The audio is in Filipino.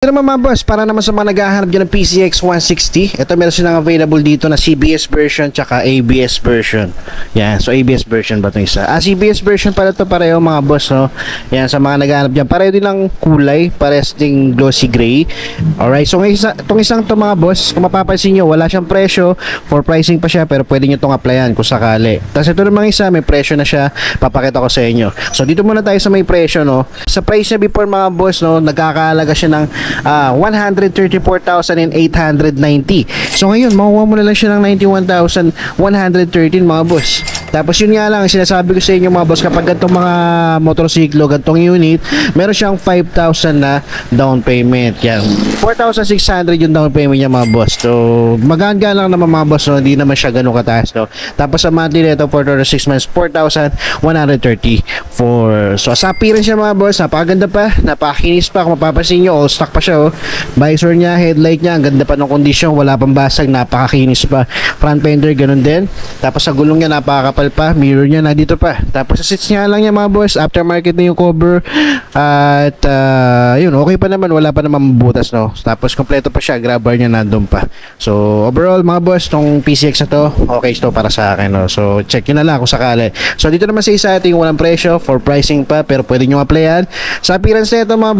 Ito naman mga boss, para naman sa mga naghahanap dyan ng PCX 160, ito meron silang available dito na CBS version tsaka ABS version. Yan, so ABS version ba itong isa? CBS version pala ito, pareho mga boss, no? Yan, sa mga naghahanap dyan, pareho din lang kulay, parehas ding glossy gray. Alright, so itong isang to mga boss, kung mapapansin nyo, wala siyang presyo, for pricing pa siya, pero pwede nyo itong applyan kung sakali. Tapos ito namang isa, may presyo na siya, papakita ko sa inyo. So dito muna tayo sa may presyo, no? Sa price niya before mga boss, no, nagkakaalaga siya ng 134,890. So ngayon, makuha mo na lang siya ng 91,113 mga boss. Tapos yun nga lang, sinasabi ko sa inyo mga boss, kapag ganitong mga motorsiklo, ganitong unit, meron siyang 5,000 na down payment. Yan, 4,600 yung down payment niya mga boss. So maganda lang naman mga boss, no? Hindi naman siya ganun kataas, no? Tapos sa monthly nito for 6 months, 4,134. So sa appearance niya mga boss, napakaganda pa, napakinis pa. Kung mapapansin nyo, all stock pa siya, oh. Visor niya, headlight niya, ang ganda pa ng kondisyon, wala pang basag, napakakinis pa. Front fender ganun din. Tapos sa gulong niya, napakakapal pa, mirror niya na dito pa. Tapos sa seats niya lang niya mga boss, aftermarket na yung cover. At yun, okay pa naman, wala pa naman butas, no? Tapos kompleto pa siya, grab bar niya nandun pa. So overall mga boss, tong PCX na to, okay ito para sa akin, no? So check nyo na lang kung sakali. So dito naman sa isa, ito yung walang presyo, for pricing pa, pero pwede nyo applyan. Sa appearance na ito mga boss,